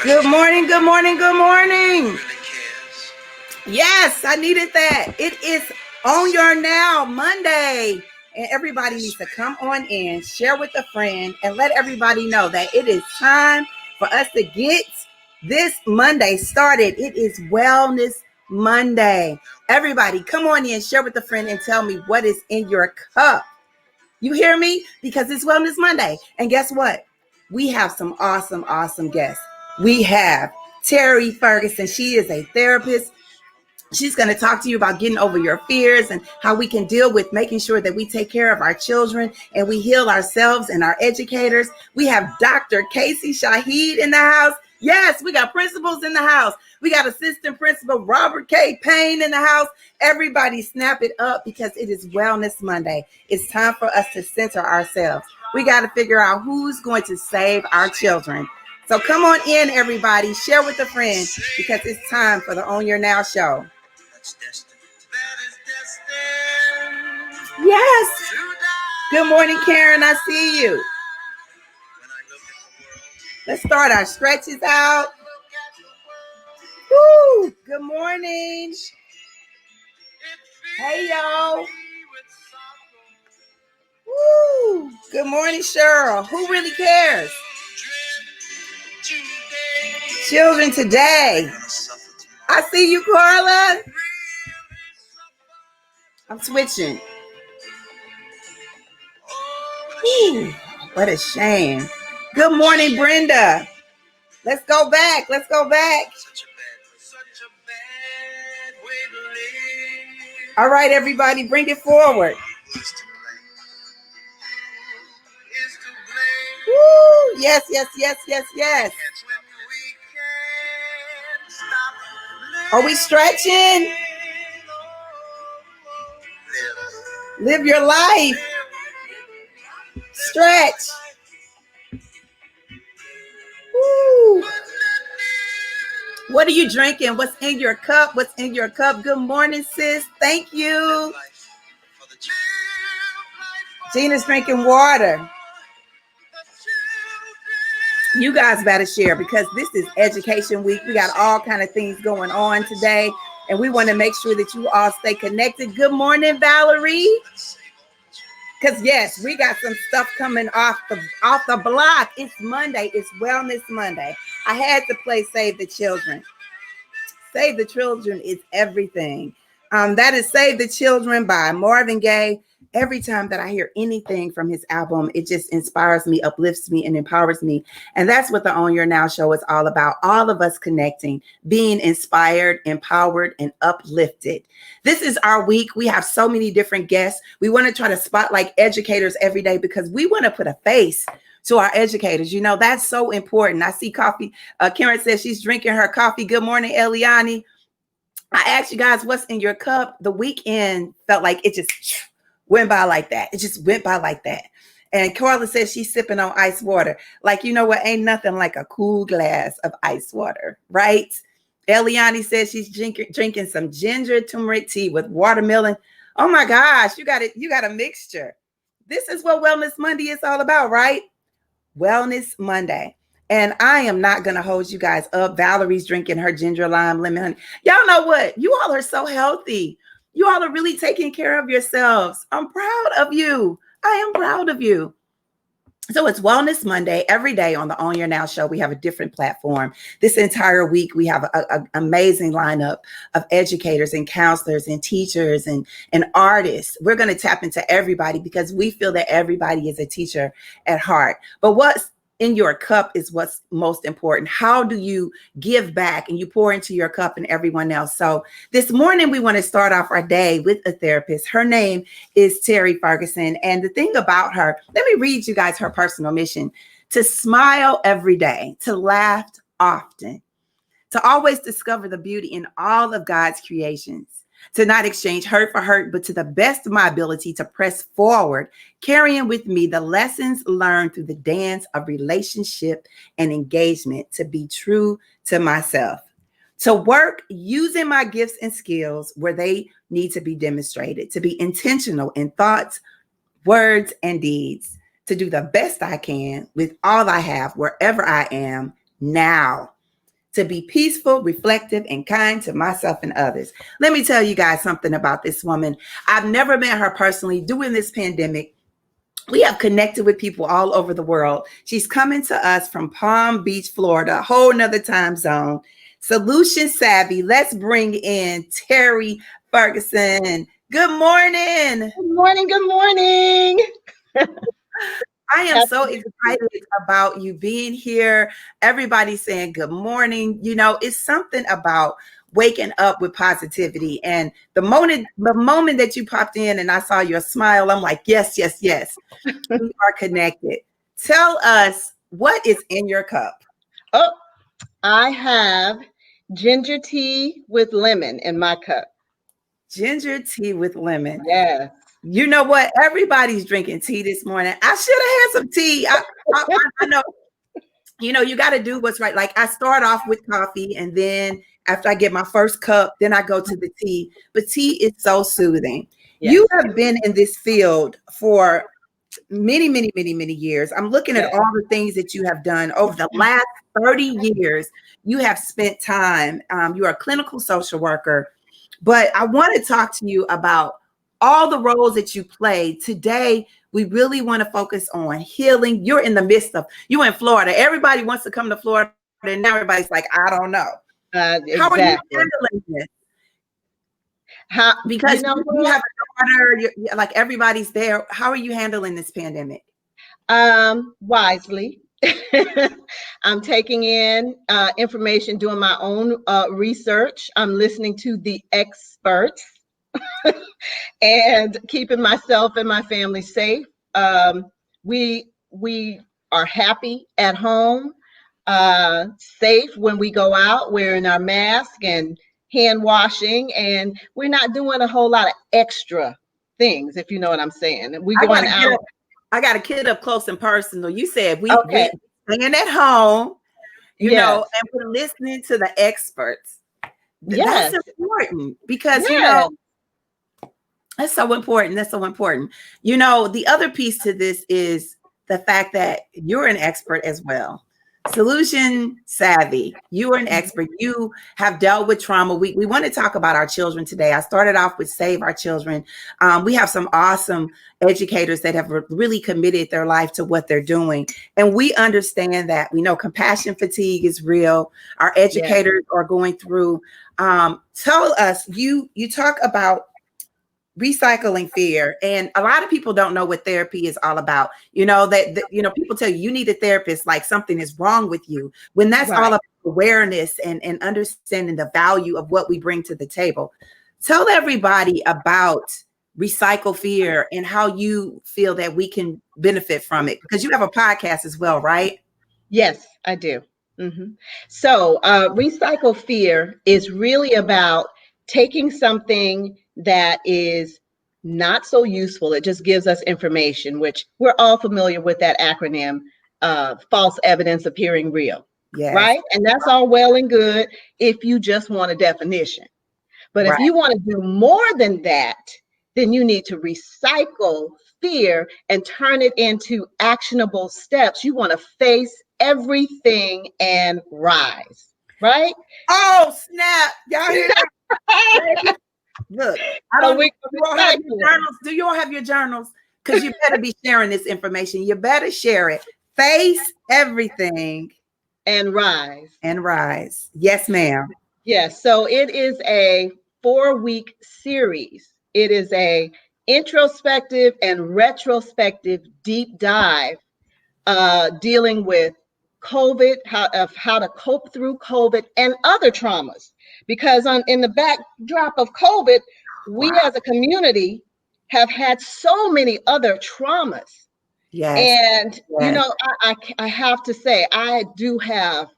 Good morning, good morning, good morning. Yes, I needed that. It is On Your Now Monday. And everybody needs to come on in, share with a friend, and let everybody know that it is time for us to get this Monday started. It is Wellness Monday. Everybody, come on in, share with a friend, and tell me what is in your cup. You hear me? Because it's Wellness Monday. And guess what? We have some awesome guests. We have Terri Ferguson. She is a therapist. She's going to talk to you about getting over your fears and how we can deal with making sure that we take care of our children and we heal ourselves and our educators. We have Dr. Kacy Shahid in the house. Yes, we got principals in the house. We got Assistant Principal Robert K. Payne in the house. Everybody snap it up because it is Wellness Monday. It's time for us to center ourselves. We got to figure out who's going to save our children. So come on in, everybody. Share with a friend because it's time for the On Your Now show. Yes. Good morning, Karen. I see you. Let's start our stretches out. Woo! Good morning. Hey, y'all. Woo! Good morning, Cheryl. Who really cares? Children today. I see you, Carla. I'm switching. Ooh, what a shame. Good morning, Brenda. Let's go back. Let's go back. All right, everybody, bring it forward. Woo! Yes, yes, yes, yes, yes. Are we stretching? Live your life. Stretch. Woo. What are you drinking? What's in your cup? What's in your cup? Good morning, sis. Thank you. Gina's drinking water. You guys better share because this is Education Week. We got all kind of things going on today, and we want to make sure that you all stay connected. Good morning, Valerie. Because yes, we got some stuff coming off the block. It's Monday. It's Wellness Monday. I had to play Save the Children. Save the Children is everything. That is Save the Children by Marvin Gaye. Every time that I hear anything from his album, it just inspires me, uplifts me, and empowers me. And that's what the On Your Now show is all about. All of us connecting, being inspired, empowered, and uplifted. This is our week. We have so many different guests. We want to try to spotlight educators every day because we want to put a face to our educators. You know, that's so important. I see coffee. Karen says she's drinking her coffee. Good morning, Eliani. I asked you guys what's in your cup. The weekend felt like it just went by like that. It just went by like that. And Carla says she's sipping on ice water. Like, you know what? Ain't nothing like a cool glass of ice water, right? Eliani says she's drinking some ginger turmeric tea with watermelon. Oh my gosh, you got a mixture. This is what Wellness Monday is all about, right? Wellness Monday. And I am not going to hold you guys up. Valerie's drinking her ginger lime lemon honey. Y'all know what? You all are so healthy. You all are really taking care of yourselves. I'm proud of you. I am proud of you. So it's Wellness Monday. Every day on the On Your Now show, we have a different platform. This entire week, we have an amazing lineup of educators and counselors and teachers and artists. We're going to tap into everybody because we feel that everybody is a teacher at heart. But what's in your cup is what's most important. How do you give back and you pour into your cup and everyone else? So this morning, we want to start off our day with a therapist. Her name is Terri Ferguson. And the thing about her, let me read you guys her personal mission: to smile every day, to laugh often, to always discover the beauty in all of God's creations, to not exchange hurt for hurt, but to the best of my ability to press forward, carrying with me the lessons learned through the dance of relationship and engagement, to be true to myself, to work using my gifts and skills where they need to be demonstrated, to be intentional in thoughts, words, and deeds, to do the best I can with all I have wherever I am now. to be peaceful, reflective, and kind to myself and others. Let me tell you guys something about this woman. I've never met her personally. During this pandemic, we have connected with people all over the world. She's coming to us from Palm Beach, Florida, a whole nother time zone. Solution savvy. Let's bring in Terri Ferguson. Good morning. Good morning. Good morning. I am so excited about you being here. Everybody's saying good morning. You know, it's something about waking up with positivity. And the moment that you popped in and I saw your smile, I'm like, yes, yes, yes. We are connected. Tell us, what is in your cup? Oh, I have ginger tea with lemon in my cup. Ginger tea with lemon. Yeah. You know what? Everybody's drinking tea this morning. I should have had some tea. I know. You know, you got to do what's right. Like I start off with coffee, and then after I get my first cup, then I go to the tea. But tea is so soothing. Yes. You have been in this field for many, many, many, many years. I'm looking at all the things that you have done over the last 30 years. You have spent time. You are a clinical social worker. But I want to talk to you about all the roles that you play. Today, we really want to focus on healing. You're in the midst of, you in Florida. Everybody wants to come to Florida, and now everybody's like, I don't know. Exactly. How are you handling this? Because you have a daughter, like everybody's there. How are you handling this pandemic? Wisely. I'm taking in information, doing my own research. I'm listening to the experts. And keeping myself and my family safe. We are happy at home, safe when we go out, wearing our mask and hand washing, and we're not doing a whole lot of extra things, if you know what I'm saying. We're going out. I got to get up close and personal. You said we're staying at home, you know, and we're listening to the experts. That's important because, you know, that's so important. That's so important. You know, the other piece to this is the fact that you're an expert as well. Solution savvy. You are an expert. You have dealt with trauma. We want to talk about our children today. I started off with Save Our Children. We have some awesome educators that have really committed their life to what they're doing. And we understand that. We know compassion fatigue is real. Our educators are going through. Tell us, you talk about recycling fear, and a lot of people don't know what therapy is all about. You know that you know, people tell you need a therapist like something is wrong with you, when that's all about awareness and understanding the value of what we bring to the table. Tell everybody about recycle fear and how you feel that we can benefit from it, because you have a podcast as well, right? Yes, I do. So recycle fear is really about taking something that is not so useful. It just gives us information, which we're all familiar with that acronym, false evidence appearing real, right? And that's all well and good if you just want a definition. But if you want to do more than that, then you need to recycle fear and turn it into actionable steps. You want to face everything and rise, right? Oh, snap. Y'all hear that? Look, I don't know. Do you all have your journals? Because you better be sharing this information. You better share it. Face everything and rise. And rise. Yes, ma'am. Yes. So it is a 4-week series. It is a introspective and retrospective deep dive dealing with COVID, how to cope through COVID and other traumas. Because in the backdrop of COVID, we as a community have had so many other traumas. And, you know, I have to say, I do have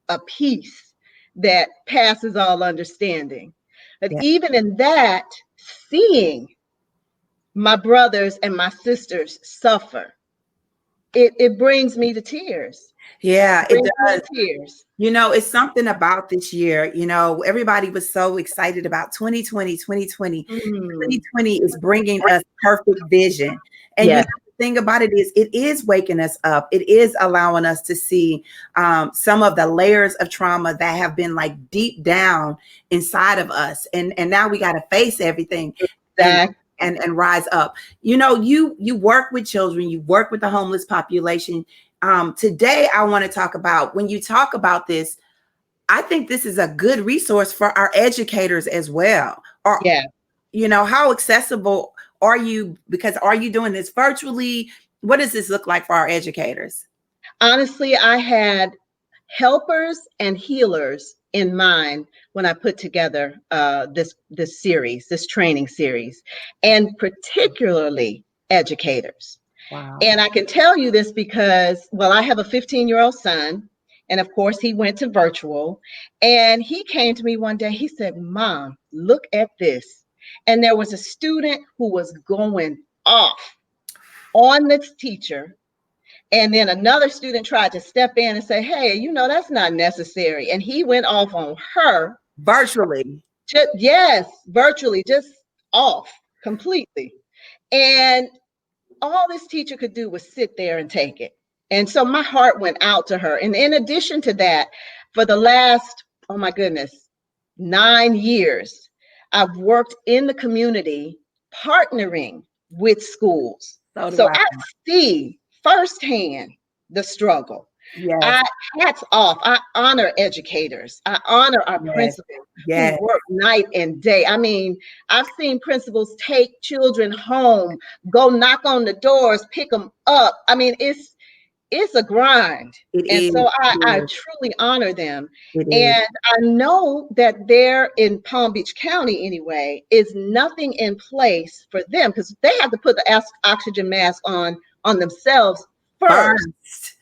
a peace that passes all understanding. But even in that, seeing my brothers and my sisters suffer, it brings me to tears. Yeah, it does. Tears. You know, it's something about this year. You know, everybody was so excited about 2020. 2020 is bringing us perfect vision. And you know, the thing about it is waking us up. It is allowing us to see some of the layers of trauma that have been like deep down inside of us. And now we got to face everything. Exactly. And rise up. You know, you work with children, you work with the homeless population. Today, I want to talk about, when you talk about this, I think this is a good resource for our educators as well. Or, Yeah. you know, how accessible are you? Because are you doing this virtually? What does this look like for our educators? Honestly, I had helpers and healers in mind when I put together this series, this training series, and particularly educators. Wow. And I can tell you this because, well, I have a 15-year-old son, and of course he went to virtual, and he came to me one day, he said, "Mom, look at this." And there was a student who was going off on this teacher. And then another student tried to step in and say, "Hey, you know, that's not necessary." And he went off on her. Virtually. Yes, virtually, just off completely. And all this teacher could do was sit there and take it. And so my heart went out to her. And in addition to that, for the last, oh my goodness, 9 years, I've worked in the community partnering with schools. So do So I. I see firsthand the struggle. Yes. Hats off. I honor educators. I honor our Yes. principals Yes. who work night and day. I mean, I've seen principals take children home, go knock on the doors, pick them up. I mean, it's a grind. It And is. so I It is. truly honor them. It is. And I know that there in Palm Beach County, anyway, is nothing in place for them because they have to put the oxygen mask on themselves first.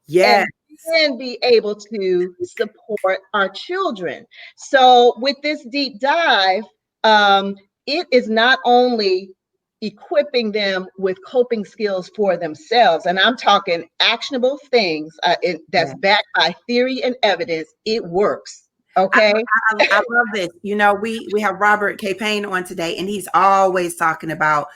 Yes. And be able to support our children. So with this deep dive, it is not only equipping them with coping skills for themselves, and I'm talking actionable things that's backed by theory and evidence. It works. Okay. I love this. You know, we have Robert K. Payne on today, and he's always talking about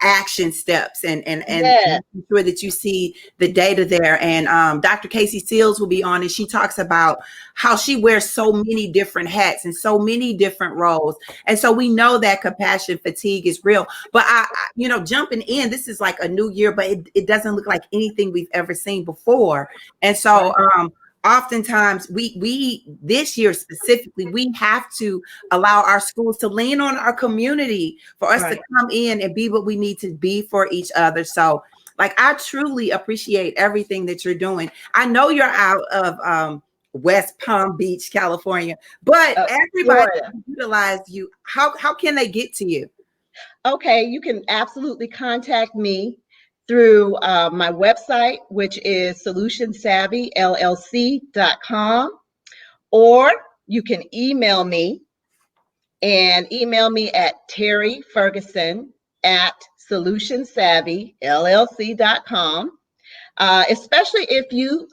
action steps and Yes. making sure that you see the data there. And Dr. Kacy Seals will be on, and she talks about how she wears so many different hats and so many different roles. And so we know that compassion fatigue is real. But you know, jumping in, this is like a new year, but it doesn't look like anything we've ever seen before. And so oftentimes we this year specifically, we have to allow our schools to lean on our community for us to come in and be what we need to be for each other. So like, I truly appreciate everything that you're doing. I know you're out of West Palm Beach, California, but everybody utilize you. How can they get to you? Okay, you can absolutely contact me through my website, which is solutionsavvyllc.com, or you can email me at Terri Ferguson at solutionsavvyllc.com, especially if you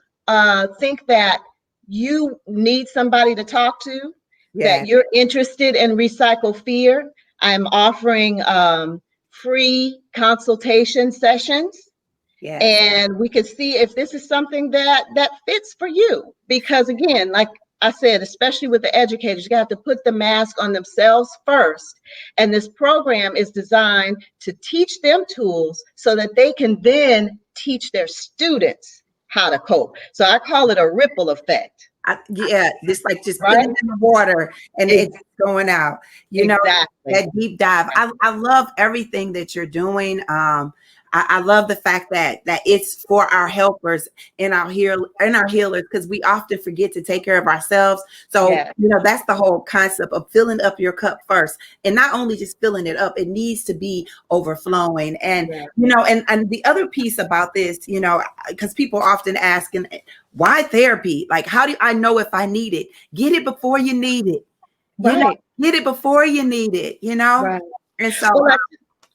think that you need somebody to talk to, that you're interested in Recycle Fear. I'm offering free consultation sessions, and we can see if this is something that fits for you. Because again, like I said, especially with the educators, you have to put the mask on themselves first. And this program is designed to teach them tools so that they can then teach their students how to cope. So I call it a ripple effect. Just putting it in the water and it's going out. You know, that deep dive. I love everything that you're doing. I love the fact that it's for our helpers and our healers, because we often forget to take care of ourselves. So, you know, that's the whole concept of filling up your cup first, and not only just filling it up, it needs to be overflowing. And, you know, and the other piece about this, you know, because people often ask, why therapy? Like, how do I know if I need it? Get it before you need it. You know, get it before you need it, you know? And so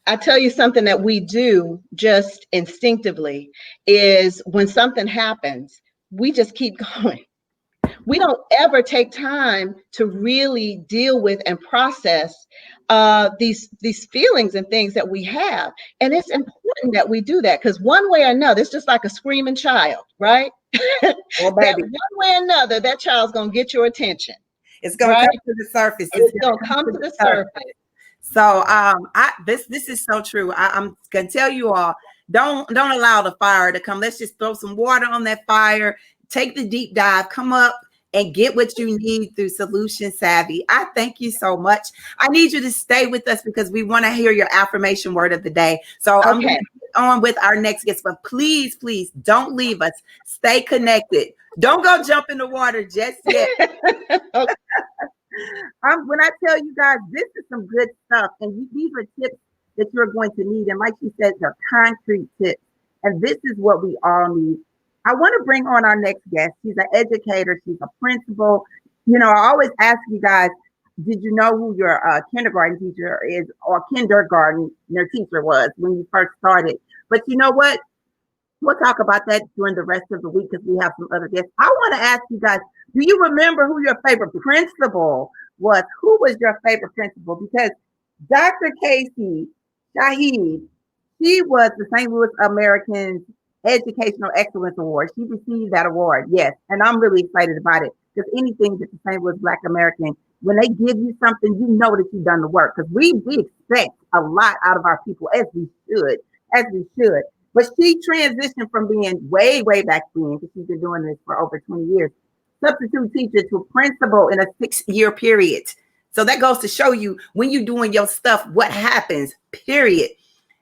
I tell you something that we do just instinctively is when something happens, we just keep going. We don't ever take time to really deal with and process these feelings and things that we have. And it's important that we do that, because one way or another, it's just like a screaming child, right? Well, That baby, one way or another, that child's gonna get your attention. it's gonna Right? come to the surface. It's gonna come to the surface. So this is so true. I'm gonna tell you all, don't allow the fire to come. Let's just throw some water on that fire, take the deep dive, come up and get what you need through Solution Savvy. I thank you so much. I need you to stay with us because we want to hear your affirmation word of the day. So I'm going to get on with our next guest, but please, please don't leave us. Stay connected. Don't go jump in the water just yet. Okay. When I tell you guys, this is some good stuff, and these are tips that you're going to need. And like you said, they're concrete tips, and this is what we all need. I want to bring on our next guest. She's an educator. She's a principal. You know, I always ask you guys, did you know who your kindergarten teacher is or kindergarten your teacher was when you first started? But you know what? We'll talk about that during the rest of the week because we have some other guests. I want to ask you guys, do you remember who your favorite principal was? Who was your favorite principal? Because Dr. Kacy Shahid, she was the St. Louis American's Educational Excellence Award. She received that award, yes. And I'm really excited about it because anything that the St. Louis Black American, when they give you something, you know that you've done the work, because we expect a lot out of our people, as we should. But she transitioned from being way back then, because she's been doing this for over 20 years, substitute teacher to principal in a 6-year period. So that goes to show you, when you're doing your stuff, what happens, period.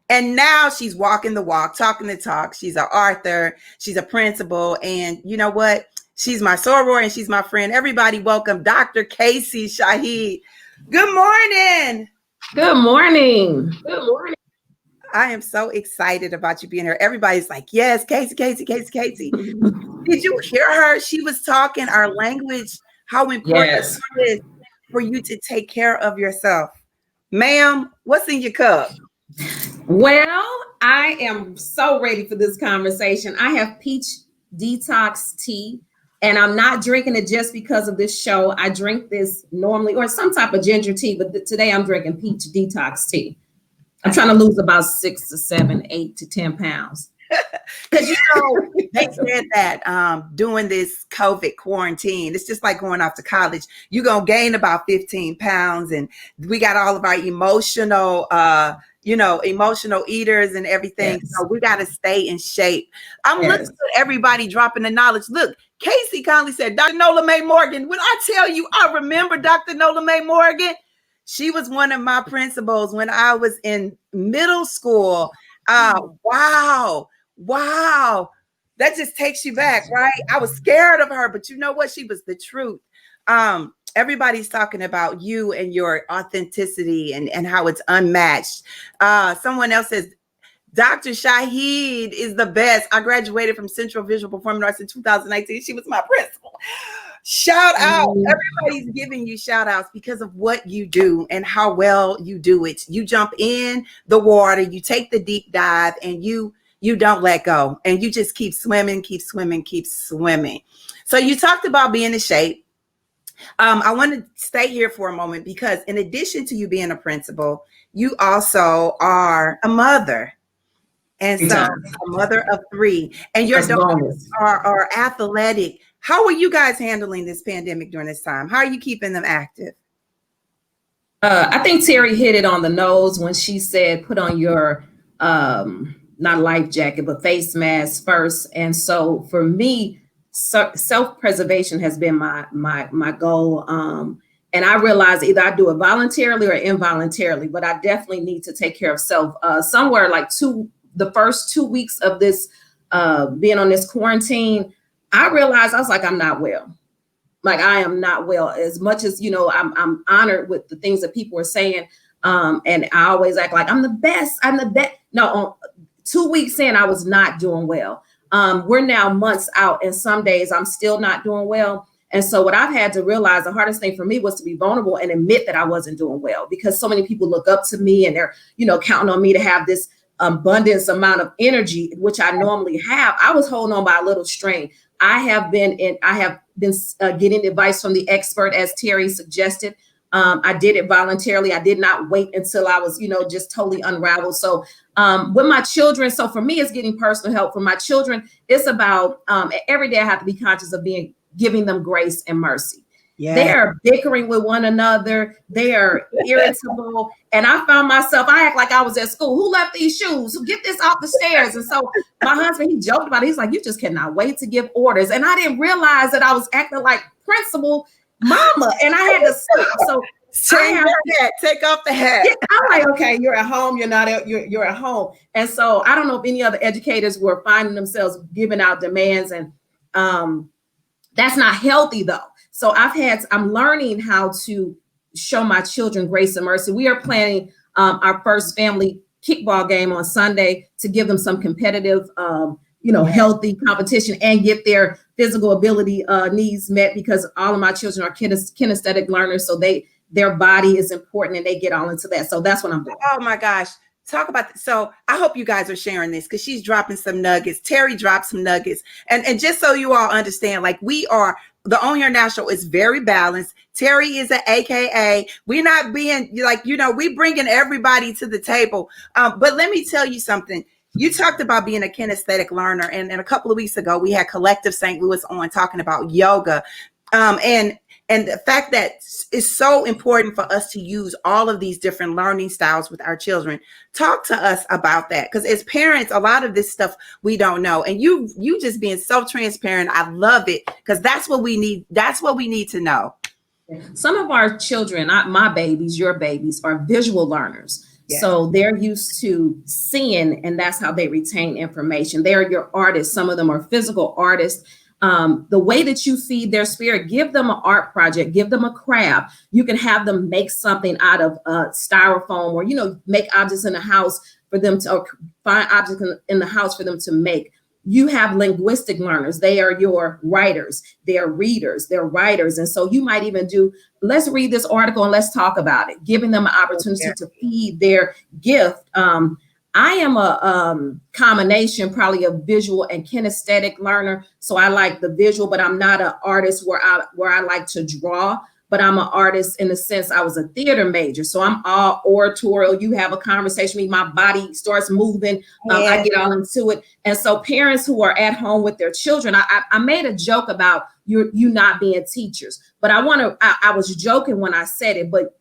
And now she's walking the walk, talking the talk. She's an author. She's a principal. And you know what? She's my soror and she's my friend. Everybody welcome Dr. Kacy Shahid. Good morning. Good morning. Good morning. I am so excited about you being here. Everybody's like, yes, Kacy. Did you hear her? She was talking our language, how important it is for you to take care of yourself. Ma'am, what's in your cup? Well, I am so ready for this conversation. I have peach detox tea, and I'm not drinking it just because of this show. I drink this normally, or some type of ginger tea, but today I'm drinking peach detox tea. I'm trying to lose about 6 to 7, 8 to 10 pounds. Because, you know, they said that doing this COVID quarantine, it's just like going off to college. You're going to gain about 15 pounds. And we got all of our emotional eaters and everything. Yes. So we got to stay in shape. I'm looking at everybody dropping the knowledge. Look, Kacy kindly said, Dr. Nola Mae Morgan. When I tell you, I remember Dr. Nola Mae Morgan. She was one of my principals when I was in middle school. Wow. That just takes you back, right? I was scared of her, but you know what? She was the truth. Everybody's talking about you and your authenticity and how it's unmatched. Someone else says, Dr. Shahid is the best. I graduated from Central Visual Performing Arts in 2019. She was my principal. Shout out. Everybody's giving you shout outs because of what you do and how well you do it. You jump in the water, you take the deep dive, and you don't let go. And you just keep swimming. So you talked about being in shape. I want to stay here for a moment because in addition to you being a principal, you also are a mother. And so a mother of 3. And your daughters are athletic. How are you guys handling this pandemic during this time? How are you keeping them active? I think Terri hit it on the nose when she said, put on your, not life jacket, but face mask first. And so for me, self-preservation has been my goal. And I realize either I do it voluntarily or involuntarily, but I definitely need to take care of self. Somewhere like the first 2 weeks of this, being on this quarantine, I realized I was like, I'm not well. Like I am not well. As much as, you know, I'm honored with the things that people are saying. And I always act like I'm the best. No, 2 weeks in, I was not doing well. We're now months out, and some days I'm still not doing well. And so what I've had to realize, the hardest thing for me was to be vulnerable and admit that I wasn't doing well, because so many people look up to me and they're, you know, counting on me to have this abundance amount of energy, which I normally have. I was holding on by a little string. I have than getting advice from the expert, as Terri suggested. I did it voluntarily. I did not wait until I was, just totally unraveled. So with my children, so for me, it's getting personal help. For my children, it's about every day I have to be conscious of giving them grace and mercy. Yeah. They are bickering with one another. They are irritable. And I found myself, I act like I was at school. Who left these shoes? Who get this off the stairs? And so my husband, he joked about it. He's like, you just cannot wait to give orders. And I didn't realize that I was acting like principal mama. And I had to stop. So take off the hat. Yeah, I'm like, okay, you're at home. You're not. You're at home. And so I don't know if any other educators were finding themselves giving out demands, and that's not healthy though. So I'm learning how to show my children grace and mercy. We are planning our first family kickball game on Sunday to give them some competitive, healthy competition and get their physical ability needs met, because all of my children are kinesthetic learners. So their body is important and they get all into that. So that's what I'm doing. Oh my gosh. Talk about this. So I hope you guys are sharing this, because she's dropping some nuggets. Terri dropped some nuggets. And just so you all understand, like, the On Your National is very balanced. Terri is an AKA. We're not being like, we bringing everybody to the table. But let me tell you something. You talked about being a kinesthetic learner. And a couple of weeks ago, we had Collective St. Louis on talking about yoga. And the fact that it's so important for us to use all of these different learning styles with our children. Talk to us about that, because as parents, a lot of this stuff we don't know. And you just being so transparent, I love it, because that's what we need. That's what we need to know. Some of our children, my babies, your babies, are visual learners. Yes. So they're used to seeing, and that's how they retain information. They are your artists. Some of them are physical artists. The way that you feed their spirit, give them an art project, give them a craft. You can have them make something out of styrofoam, or, make objects in the house for them to, or find objects in the house for them to make. You have linguistic learners. They are your writers. They're readers. They're writers. And so you might even do, let's read this article and let's talk about it, giving them an opportunity to feed their gift. I am a combination probably of visual and kinesthetic learner. So I like the visual, but I'm not an artist where I like to draw, but I'm an artist in the sense I was a theater major. So I'm all oratorial. You have a conversation with me, my body starts moving. I get all into it. And so parents who are at home with their children, I made a joke about you not being teachers, but I was joking when I said it, but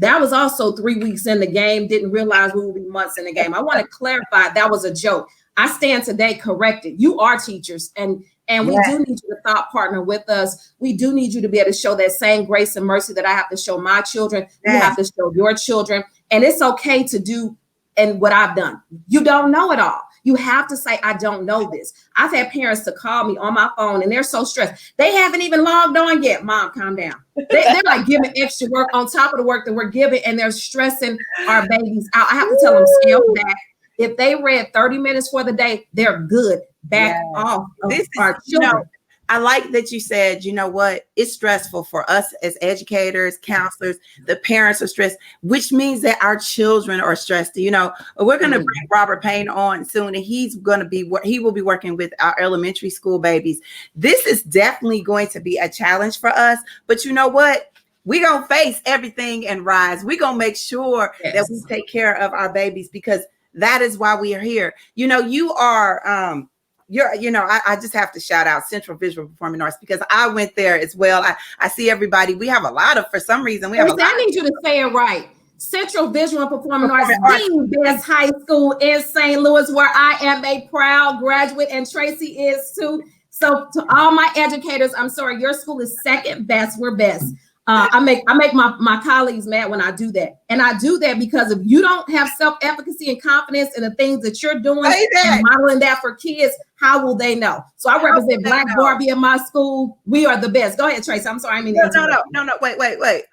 that was also 3 weeks in the game. Didn't realize we would be months in the game. I want to clarify that was a joke. I stand today corrected. You are teachers, and we do need you to thought partner with us. We do need you to be able to show that same grace and mercy that I have to show my children. You have to show your children, and it's okay to do and what I've done. You don't know it all. You have to say, I don't know this. I've had parents to call me on my phone and they're so stressed. They haven't even logged on yet. Mom, calm down. They're like giving extra work on top of the work that we're giving, and they're stressing our babies out. I have to tell them, scale back. If they read 30 minutes for the day, they're good. Back off of our children. I like that you said, you know what, it's stressful for us as educators, counselors, the parents are stressed, which means that our children are stressed. We're going to bring Robert Payne on soon, and he will be working with our elementary school babies. This is definitely going to be a challenge for us, but you know what? We're going to face everything and rise. We're going to make sure that we take care of our babies, because that is why we are here. You are, I just have to shout out Central Visual Performing Arts, because I went there as well. I see everybody. We have a lot of, for some reason, I need you to say it right. Central Visual Performing Arts, the best high school in St. Louis, where I am a proud graduate, and Tracie is too. So to all my educators, I'm sorry, your school is second best. We're best. I make my colleagues mad when I do that. And I do that because if you don't have self-efficacy and confidence in the things that you're doing and modeling that for kids, how will they know? So I represent Black Barbie in my school. We are the best. Go ahead, Tracie. I'm sorry. No. Wait.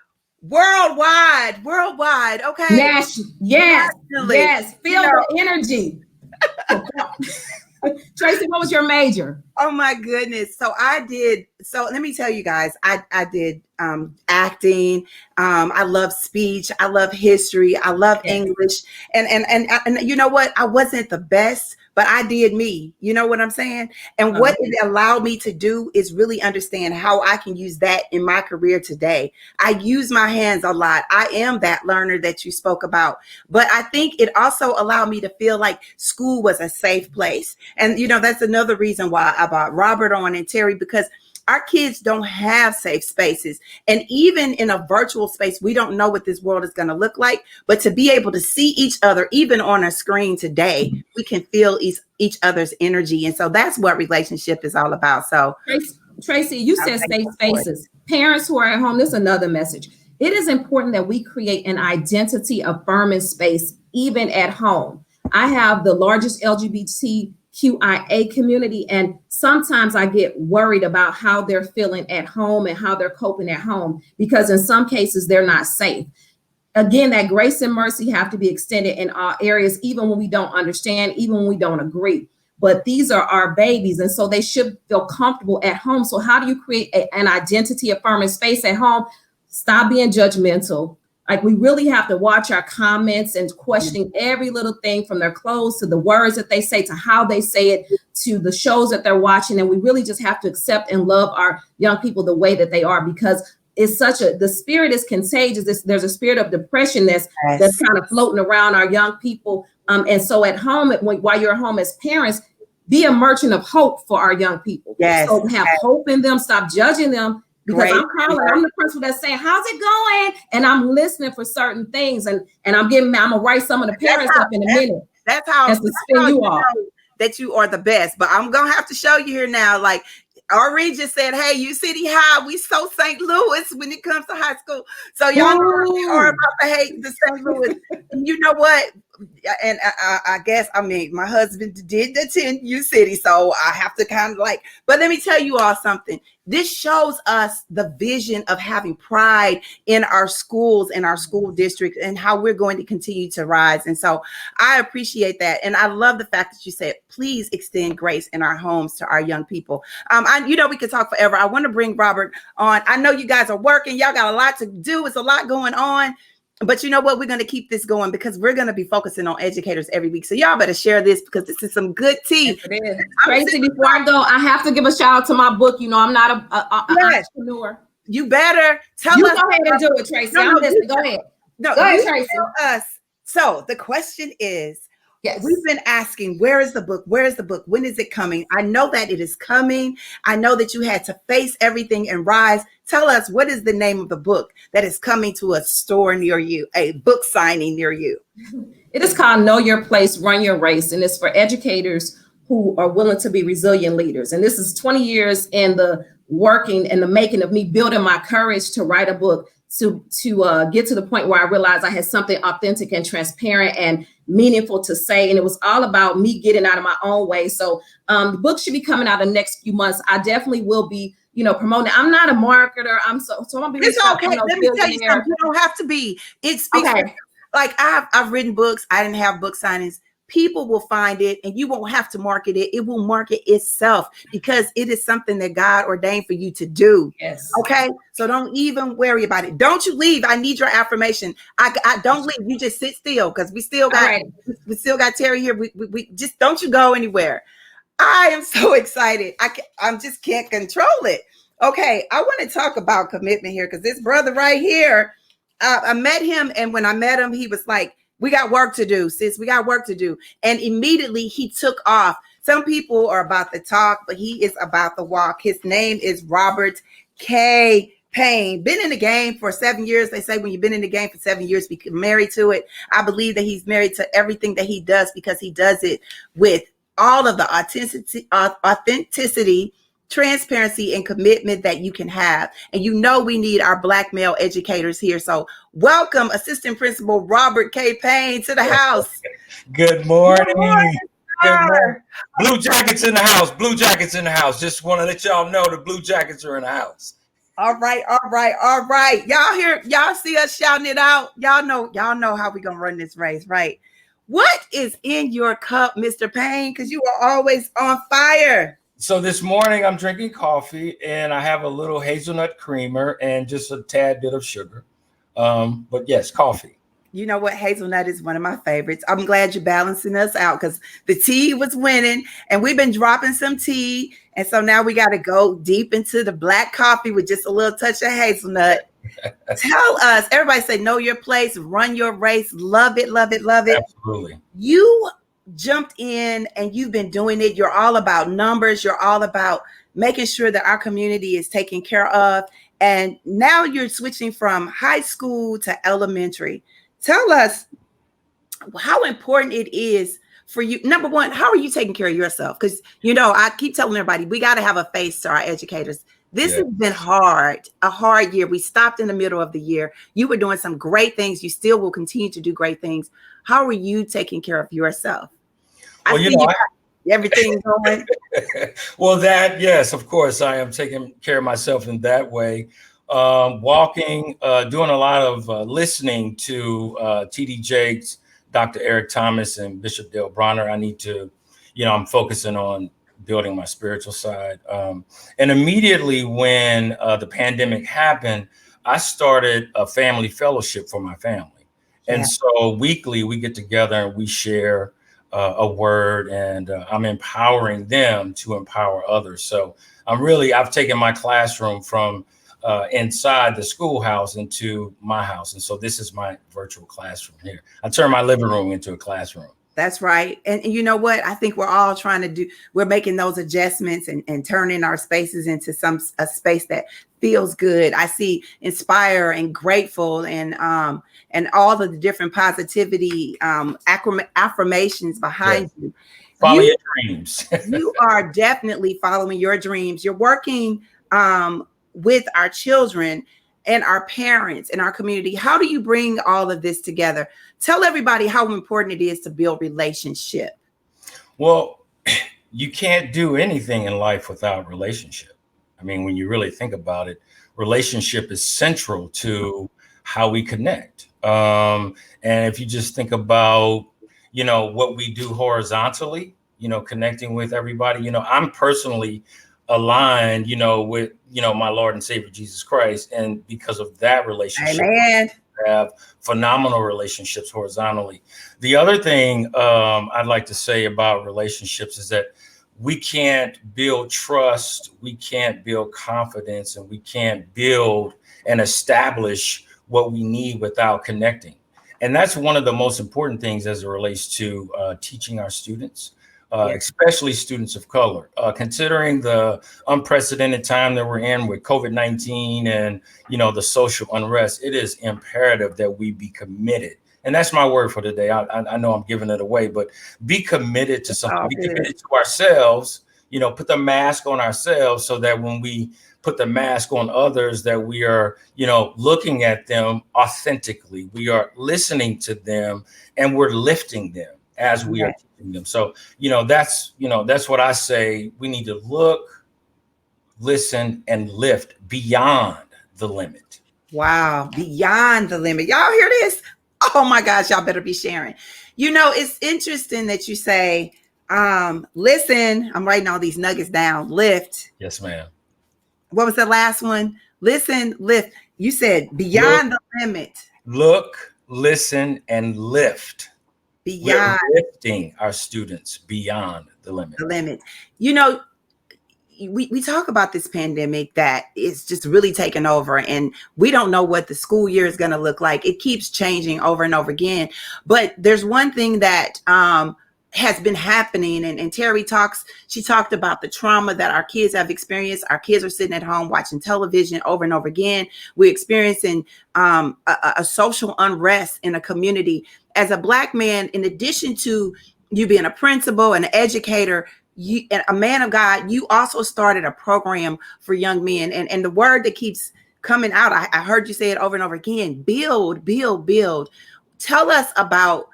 Worldwide. Okay. Yes. Feel the energy. Tracie, what was your major? Oh my goodness. So let me tell you guys, I did acting. I love speech. I love history. I love English. And you know what? I wasn't the best, but I did me. You know what I'm saying? And what it allowed me to do is really understand how I can use that in my career today. I use my hands a lot. I am that learner that you spoke about. But I think it also allowed me to feel like school was a safe place. And, you know, that's another reason why I brought Robert on and Terry, because our kids don't have safe spaces. And even in a virtual space, we don't know what this world is going to look like. But to be able to see each other, even on a screen today, we can feel each other's energy. And so that's what relationship is all about. So, Tracy, you said safe spaces. Parents who are at home, this is another message. It is important that we create an identity affirming space, even at home. I have the largest LGBTQIA community, and sometimes I get worried about how they're feeling at home and how they're coping at home, because in some cases they're not safe. Again, that grace and mercy have to be extended in all areas, even when we don't understand, even when we don't agree. But these are our babies, and so they should feel comfortable at home. So how do you create an identity affirming space at home? Stop being judgmental. Like, we really have to watch our comments and questioning every little thing, from their clothes to the words that they say to how they say it to the shows that they're watching. And we really just have to accept and love our young people the way that they are, because it's the spirit is contagious. There's a spirit of depression that's kind of floating around our young people. And so at home, while you're at home as parents, be a merchant of hope for our young people. So have hope in them, stop judging them. Because I'm the person that's saying, how's it going? And I'm listening for certain things. And I'm gonna write some of the parents up in a minute. That's how you know that you are the best. But I'm gonna have to show you here now. Like, Ari just said, hey, you City High, we so St. Louis when it comes to high school. So y'all know we are about to hate the St. Louis. You know what? And I guess, I mean, my husband did attend U City, so I have to kind of but let me tell you all something. This shows us the vision of having pride in our schools and our school district, and how we're going to continue to rise. And so I appreciate that. And I love the fact that you said, please extend grace in our homes to our young people. We could talk forever. I want to bring Robert on. I know you guys are working. Y'all got a lot to do. It's a lot going on. But you know what? We're going to keep this going, because we're going to be focusing on educators every week. So y'all better share this, because this is some good tea. Yes, Tracy, before I go, I have to give a shout out to my book. You know, I'm not an entrepreneur. You better tell us. Go ahead and do it, Tracy. I'm listening. Go ahead. Go ahead, Tracy. Tell us. So the question is, we've been asking, where is the book? Where is the book? When is it coming? I know that it is coming. I know that you had to face everything and rise. Tell us, what is the name of the book that is coming to a store near you, a book signing near you? It is called Know Your Place, Run Your Race. And it's for educators who are willing to be resilient leaders. And this is 20 years in the working and the making of me building my courage to write a book, to get to the point where I realized I had something authentic and transparent and meaningful to say. And it was all about me getting out of my own way. So the book should be coming out in the next few months. I definitely will be, promoting. I'm not a marketer. I'm gonna be. It's okay. Let me tell you something. You don't have to be. It speaks. Okay. Like I've written books. I didn't have book signings. People will find it, and you won't have to market it. It will market itself, because it is something that God ordained for you to do. Yes. Okay. So don't even worry about it. Don't you leave. I need your affirmation. I don't leave. You just sit still, because we still got Terri here. We just, don't you go anywhere. I am so excited. I just can't control it. Okay. I want to talk about commitment here, because this brother right here, I met him, and when I met him, he was like, we got work to do, sis. We got work to do. And immediately he took off. Some people are about the talk, but he is about the walk. His name is Robert K. Payne. Been in the game for 7 years. They say when you've been in the game for 7 years, be married to it. I believe that he's married to everything that he does, because he does it with all of the authenticity, transparency, and commitment that you can have. And we need our Black male educators here. So welcome Assistant Principal Robert K. Payne to the house. Good morning. Good morning. Blue Jackets in the house. Blue Jackets in the house. Just want to let y'all know the Blue Jackets are in the house. All right. Y'all see us shouting it out. Y'all know how we gonna run this race, right? What is in your cup, Mr. Payne? Because you are always on fire. So this morning I'm drinking coffee and I have a little hazelnut creamer and just a tad bit of sugar. But yes, coffee. You know what? Hazelnut is one of my favorites. I'm glad you're balancing us out because the tea was winning and we've been dropping some tea. And so now we got to go deep into the black coffee with just a little touch of hazelnut. Tell us, everybody say, know your place, run your race. Love it, love it, love it. Absolutely. You jumped in and you've been doing it. You're all about numbers. You're all about making sure that our community is taken care of. And now you're switching from high school to elementary. Tell us how important it is for you. Number one, how are you taking care of yourself? Because, I keep telling everybody, we got to have a face to our educators. This has been a hard year. We stopped in the middle of the year. You were doing some great things. You still will continue to do great things. How are you taking care of yourself? Well, I see you got everything going. Well, yes, of course, I am taking care of myself in that way. Walking, doing a lot of listening to TD Jakes, Dr. Eric Thomas, and Bishop Dale Bronner. I need to, I'm focusing on building my spiritual side. And immediately when the pandemic happened, I started a family fellowship for my family. And so weekly we get together and we share a word, and I'm empowering them to empower others. So I've taken my classroom from inside the schoolhouse into my house. And so this is my virtual classroom here. I turned my living room into a classroom. That's right. And you know what? I think we're all we're making those adjustments and turning our spaces into a space that feels good. I see Inspire and Grateful and all of the different positivity affirmations behind you. Follow your dreams. You are definitely following your dreams. You're working with our children and our parents and our community. How do you bring all of this together? Tell everybody how important it is to build relationship. Well, you can't do anything in life without relationship. I mean, when you really think about it, relationship is central to how we connect. And if you just think about, what we do horizontally, connecting with everybody, I'm personally aligned, with, my Lord and Savior, Jesus Christ. And because of that relationship, Amen. Have phenomenal relationships horizontally. The other thing I'd like to say about relationships is that we can't build trust, we can't build confidence, and we can't build and establish what we need without connecting. And that's one of the most important things as it relates to teaching our students. Especially students of color, considering the unprecedented time that we're in with COVID-19 and, the social unrest, it is imperative that we be committed. And that's my word for today. I know I'm giving it away, but be committed to something, be committed to ourselves, put the mask on ourselves so that when we put the mask on others, that we are, looking at them authentically. We are listening to them and we're lifting them as we are teaching them. So, that's what I say. We need to look, listen, and lift beyond the limit. Wow. Beyond the limit. Y'all hear this? Oh my gosh, y'all better be sharing. It's interesting that you say, listen, I'm writing all these nuggets down. Lift. Yes, ma'am. What was the last one? Listen, lift. You said beyond the limit. Look, listen, and lift. Beyond. We're lifting our students beyond the limit. The limit. We talk about this pandemic that is just really taking over, and we don't know what the school year is going to look like. It keeps changing over and over again. But there's one thing that has been happening, and Terri she talked about the trauma that our kids have experienced. Our kids are sitting at home watching television over and over again. We're experiencing a social unrest in a community. As a Black man, in addition to you being a principal and an educator, and a man of God, you also started a program for young men. And the word that keeps coming out, I heard you say it over and over again, build, build, build. Tell us about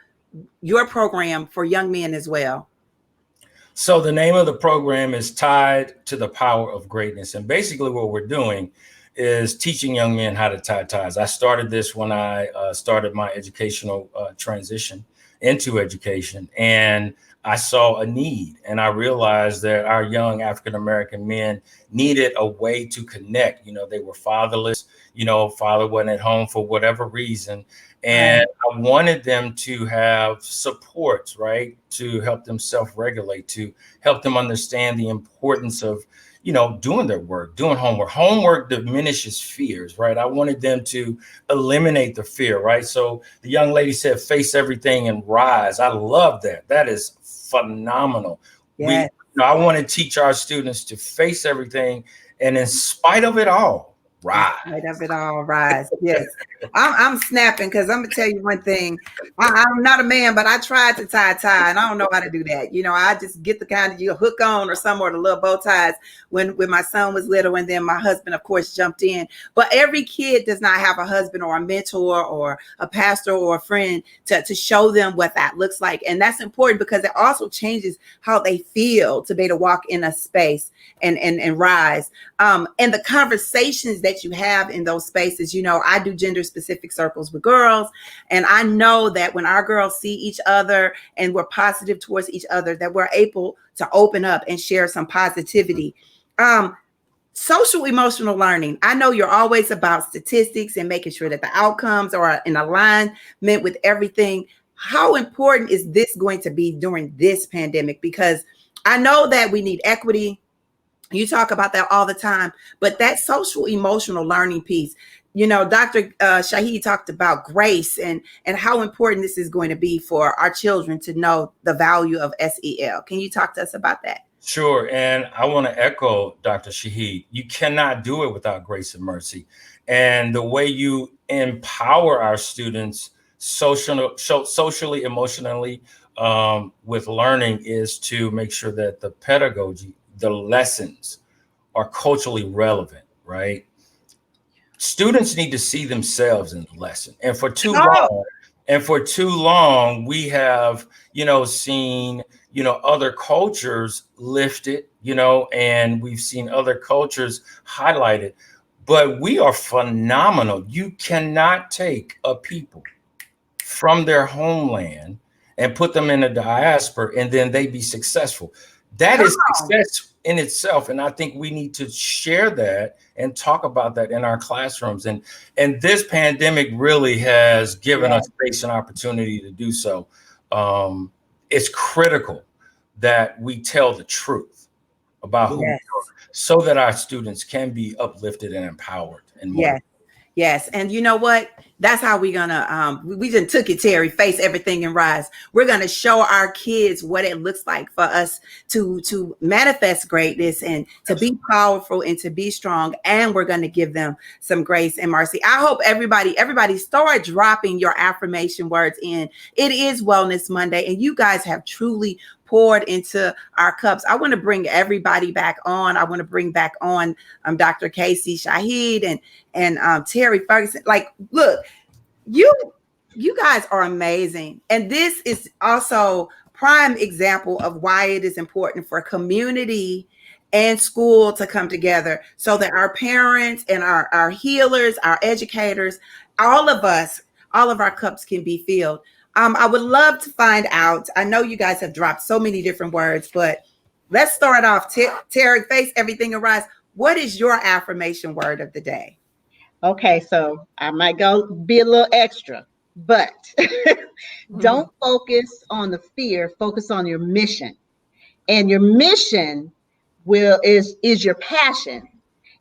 your program for young men as well. So the name of the program is Tied to the Power of Greatness. And basically what we're doing is teaching young men how to tie ties. I started this when I started my educational transition into education. And I saw a need, and I realized that our young African-American men needed a way to connect. They were fatherless, father wasn't at home for whatever reason. And I wanted them to have supports, right, to help them self-regulate, to help them understand the importance of, doing their work, doing homework. Homework diminishes fears, right? I wanted them to eliminate the fear, right? So the young lady said, face everything and rise. I love that. That is phenomenal. Yes. I want to teach our students to face everything, and in spite of it all, rise. In spite of it all, rise. Yes. I'm snapping because I'm gonna tell you one thing. I'm not a man, but I tried to tie a tie, and I don't know how to do that. I just get the kind of you hook on or some, or the little bow ties when my son was little, and then my husband, of course, jumped in. But every kid does not have a husband or a mentor or a pastor or a friend to show them what that looks like, and that's important because it also changes how they feel to be able to walk in a space and rise. And the conversations that you have in those spaces, I do gender specific circles with girls. And I know that when our girls see each other and we're positive towards each other, that we're able to open up and share some positivity. Social emotional learning. I know you're always about statistics and making sure that the outcomes are in alignment with everything. How important is this going to be during this pandemic? Because I know that we need equity. You talk about that all the time, but that social emotional learning piece, Dr. Shaheed talked about grace and how important this is going to be for our children to know the value of SEL. Can you talk to us about that? Sure. And I want to echo Dr. Shaheed. You cannot do it without grace and mercy. And the way you empower our students socially, emotionally, with learning is to make sure that the pedagogy, the lessons are culturally relevant, right? Students need to see themselves in the lesson. And for too long, we have, seen, other cultures lifted, and we've seen other cultures highlighted, but we are phenomenal. You cannot take a people from their homeland and put them in a diaspora and then they be successful. That is success in itself. And I think we need to share that and talk about that in our classrooms. And this pandemic really has given us space and opportunity to do so. It's critical that we tell the truth about who we are so that our students can be uplifted and empowered and more. Yes. And you know what? That's how we're gonna we just took it, Terry, face everything and rise. We're gonna show our kids what it looks like for us to manifest greatness and to be powerful and to be strong. And we're gonna give them some grace and mercy. I hope everybody start dropping your affirmation words in. It is Wellness Monday, and you guys have truly poured into our cups. I want to bring everybody back on. I want to bring back on Dr. Kacy Shahid and Terri Ferguson. Like, look, you guys are amazing. And this is also prime example of why it is important for community and school to come together so that our parents and our healers, our educators, all of our cups can be filled. I would love to find out. I know you guys have dropped so many different words, but let's start off. Terri, face everything and rise. What is your affirmation word of the day? Okay, so I might be a little extra, but don't focus on the fear. Focus on your mission, and your mission is your passion,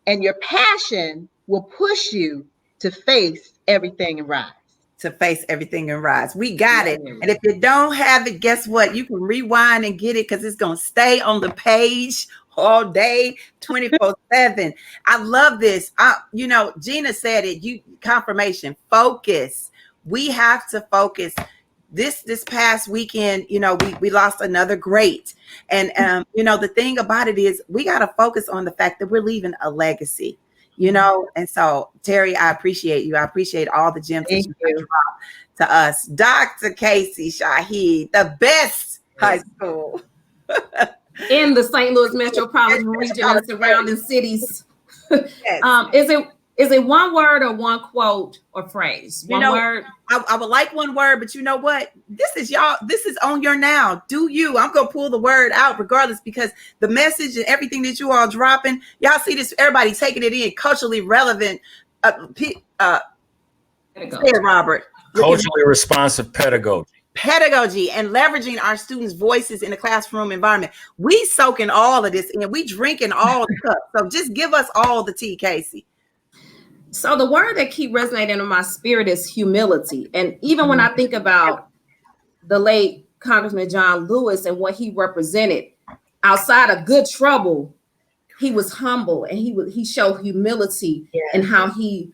and your passion will push you to face everything and rise. To face everything and rise. We got it. And if you don't have it, guess what? You can rewind and get it because it's going to stay on the page all day, 24/7. I love this. Gina said it. Confirmation, focus. We have to focus. This past weekend, we lost another great. And, the thing about it is we got to focus on the fact that we're leaving a legacy. And so Terri, I appreciate you. I appreciate all the gems that you brought to us. Dr. Kacy Shahid, the best high school in the St. Louis metropolitan region and surrounding cities. Is Is it one word or one quote or phrase? One word? I would like one word, but you know what? This is y'all. This is on your now. Do you? I'm going to pull the word out regardless, because the message and everything that you all dropping, y'all see this, everybody taking it in, culturally relevant. Say it, Robert. Culturally responsive pedagogy. Pedagogy and leveraging our students' voices in the classroom environment. We soaking all of this and we drinking all the cups. So just give us all the tea, Kacy. So the word that keep resonating in my spirit is humility. And even when I think about the late Congressman John Lewis and what he represented, outside of good trouble, he was humble and he showed humility in how he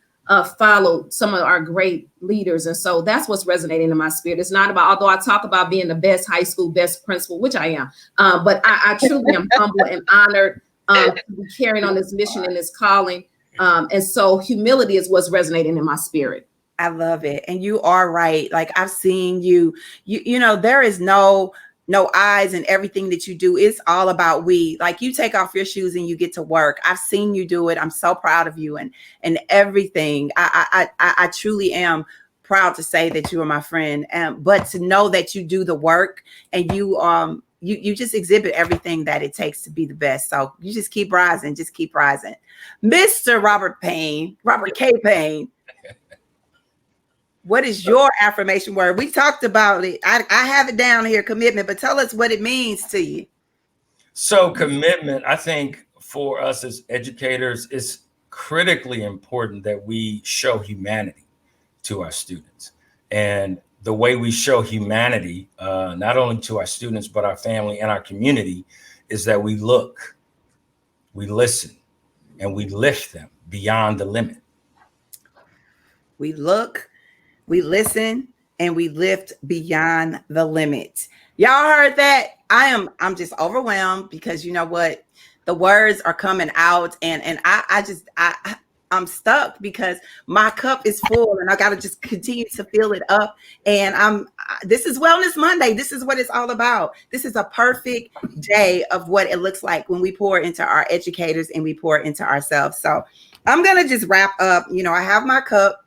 followed some of our great leaders. And so that's what's resonating in my spirit. It's not about, although I talk about being the best high school, best principal, which I am, but I truly am humble and honored to be carrying on this mission and this calling. And so humility is what's resonating in my spirit. I love it. And you are right. Like I've seen you know, there is no eyes in everything that you do. It's all about we. Like you take off your shoes and you get to work. I've seen you do it. I'm so proud of you and everything. I truly am proud to say that you are my friend. But to know that you do the work and you just exhibit everything that it takes to be the best. So you just keep rising, Mr. Robert Payne, Robert K. Payne. What is your affirmation word? We talked about it. I have it down here, commitment, but tell us what it means to you. So commitment, I think for us as educators, it's critically important that we show humanity to our students. And the way we show humanity, not only to our students, but our family and our community, is that we look, we listen, and we lift them beyond the limit. We look, we listen, and we lift beyond the limit. Y'all heard that? I'm just overwhelmed because you know what? The words are coming out and I'm stuck because my cup is full and I got to just continue to fill it up. And this is Wellness Monday. This is what it's all about. This is a perfect day of what it looks like when we pour into our educators and we pour into ourselves. So I'm going to just wrap up. You know, I have my cup.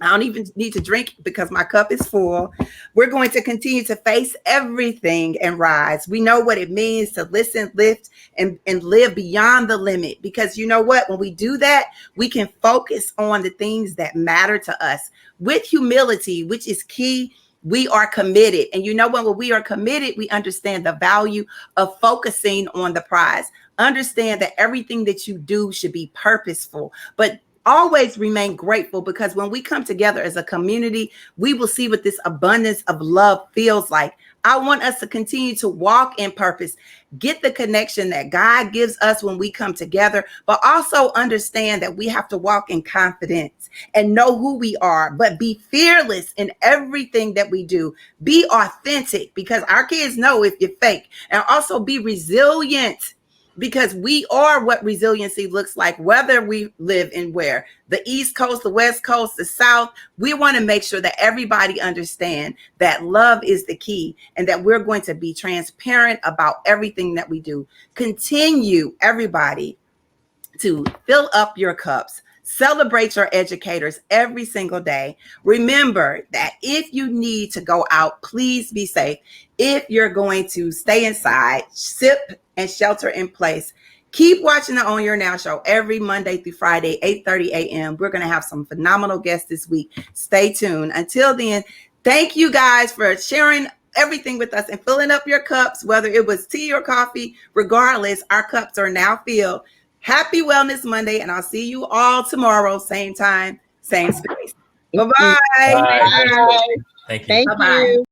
I don't even need to drink because my cup is full. We're going to continue to face everything and rise. We know what it means to listen, lift, and live beyond the limit. Because you know what? When we do that, we can focus on the things that matter to us with humility, which is key. We are committed. And you know what? When we are committed, we understand the value of focusing on the prize. Understand that everything that you do should be purposeful, but always remain grateful, because when we come together as a community, we will see what this abundance of love feels like. I want us to continue to walk in purpose, get the connection that God gives us when we come together, but also understand that we have to walk in confidence and know who we are, but be fearless in everything that we do. Be authentic, because our kids know if you're fake, and also be resilient, because we are what resiliency looks like, whether we live in where the East Coast, the West Coast, the South. We want to make sure that everybody understand that love is the key and that we're going to be transparent about everything that we do. Continue, everybody, to fill up your cups. Celebrate your educators every single day. Remember that if you need to go out, please be safe. If you're going to stay inside, sip and shelter in place. Keep watching the On Your Now show every Monday through Friday, 8:30 a.m. We're going to have some phenomenal guests this week. Stay tuned. Until then, thank you guys for sharing everything with us and filling up your cups, whether it was tea or coffee. Regardless, our cups are now filled. Happy Wellness Monday, and I'll see you all tomorrow, same time, same space. Bye-bye. Bye. Bye. Thank you. Thank Bye-bye. you.